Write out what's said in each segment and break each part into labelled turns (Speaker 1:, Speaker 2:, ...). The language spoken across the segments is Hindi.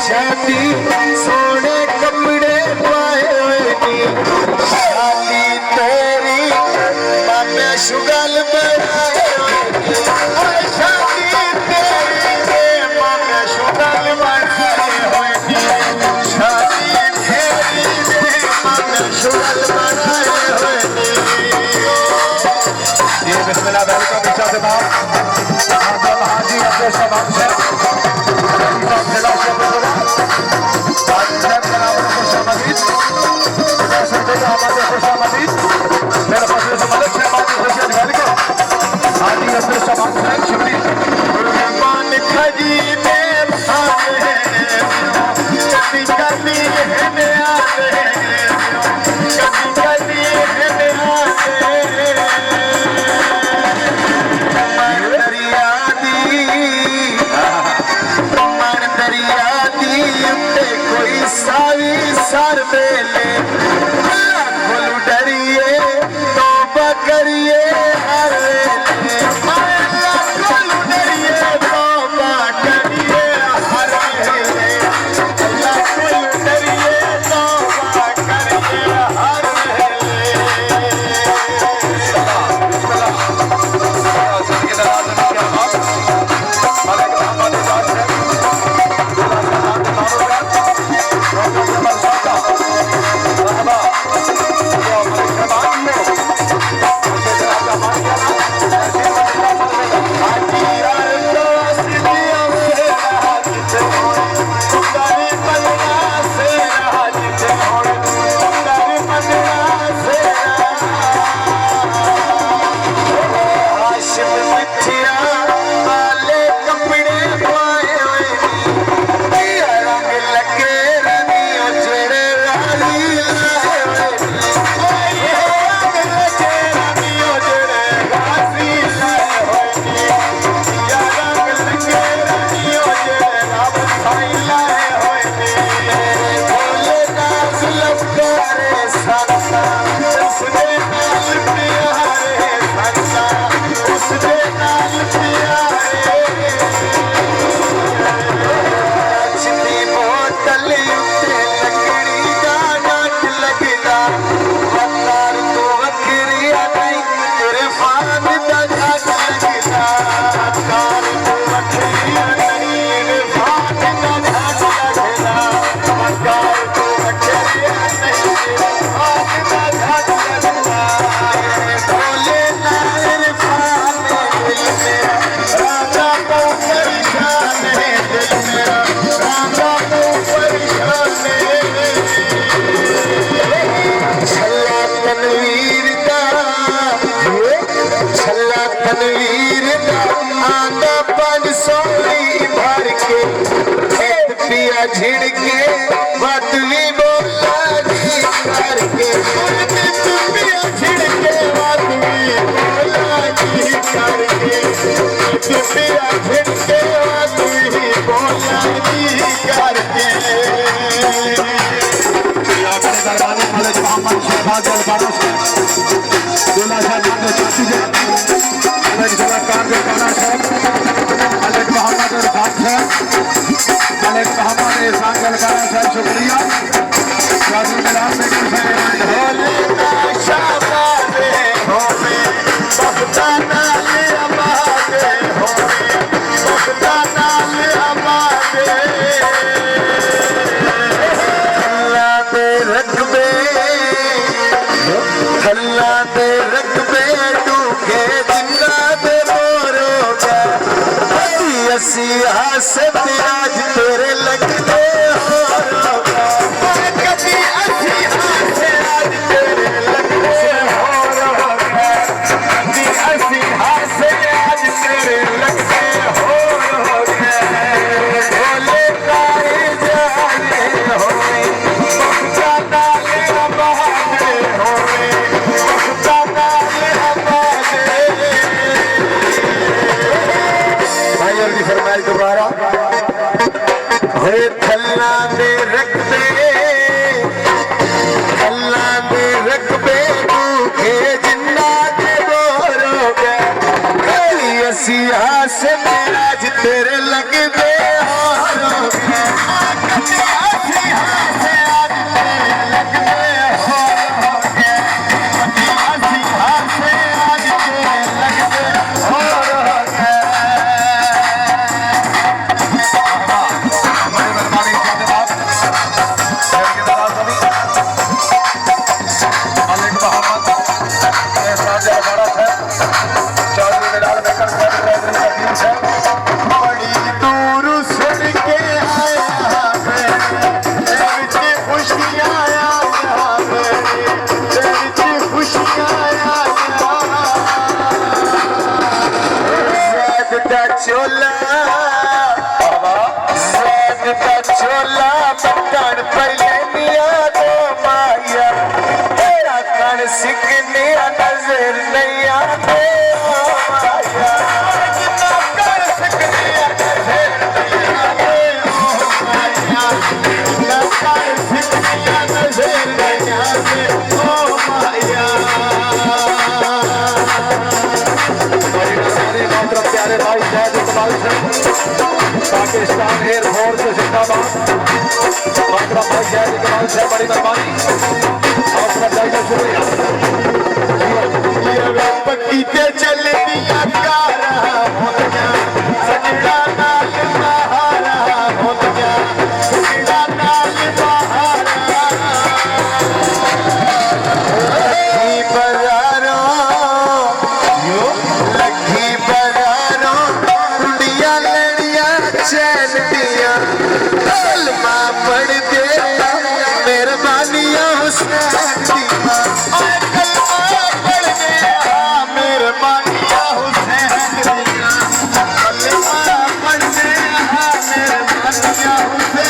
Speaker 1: शादी सोने कपड़े पाए शादी तेरी मामे शुगल बनाए शादी तेरी मामे शुगल बनाए शादी तेरी मामे शुगल बनाए ये बिस्मिल्लाह वेलकम ईशा से बात हाजी अपने सबाब से सर बेले खोलू डरिए तो बकरिए हर खोलू डरिए तो बकरिए हर खोलू डरिए तो बकरिए हर वीरता
Speaker 2: धनवीर आंदा 500 भर के खेत पिया झिड़के बात भी बोला जी करके पिया झिड़के बात भी बोला जी करके पिया झिड़के बात भी बोला जी करके
Speaker 1: दरबारी कॉलेज मोहम्मद शहबाज अलबारा से दूल्हा साहब कॉलेज कलाकार अलबारा से कॉलेज मोहम्मद इरफान से कॉलेज मोहम्मद एहसान अलबारा से शुक्रिया शादी मिलान में
Speaker 2: ढोले ना शाबादे होवे बख्ता नाले आबादे होवे बख्ता नाले आबादे अल्लाह दे रकबे डूंगे जिन्ना दे मोरोगा असी हासिल आज तेरे लगते हो कभी असी हासिल आज तेरे लगते हो कभी असी हासिल आज तेरे लगते हो भोले काए जाने होए बख्ता नाले आबादे होए फरमाइश दोबारा थल्ला दे रकबे भूखे जिन्ना दे बोरोगे असी हासे आज तेरे लगदे हो छोला बटन पहले मिया दो माया तेरा कण सिकने नजर नहीं आते माया कण सिकने नजर नहीं आते माया कण सिकने नजर नहीं आते माया
Speaker 1: सारे मोहतरम प्यारे भाई शायद इकबाल से पाकिस्तान एयरफोर्स जिंदाबाद मोहतरम भाई शायद इकबाल से बड़ी मेहरबानी हौसला चाहिए शुक्रिया
Speaker 2: पक्की के चल दिया कारा हो गया सजदा नाल बहारा हो गया सजदा नाल बहारा लखी बरारो कुड़िया लड़िया चैन दिया कलमा पढ़ दे मेहरबानियां हुसैन दिया कलमा पढ़ दे मेहरबानियां हुसैन दिया कलमा पढ़ दे मेहरबानियां हुसैन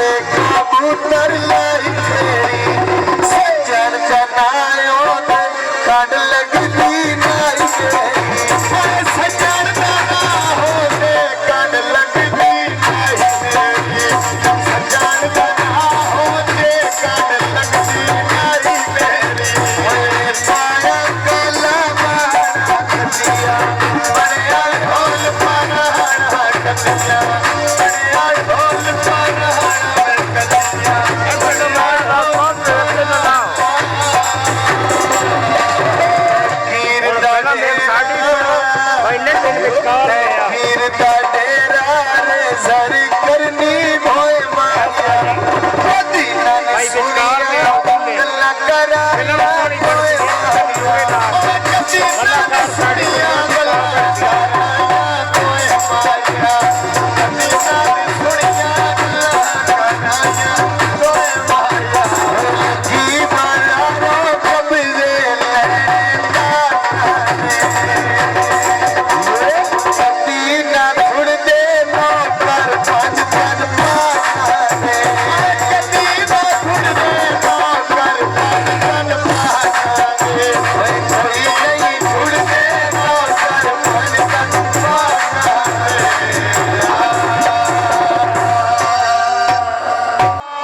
Speaker 2: कबूतर लाई तेरी सज्जन बनायो काट लगती नाई सज्जन बना होते काट लगती नाई सज्जन बना होते काट लगती नाई मेरी पाया कला मारा कटिया बड़े ढोल पाना कटिया बड़े ढोल पाना सर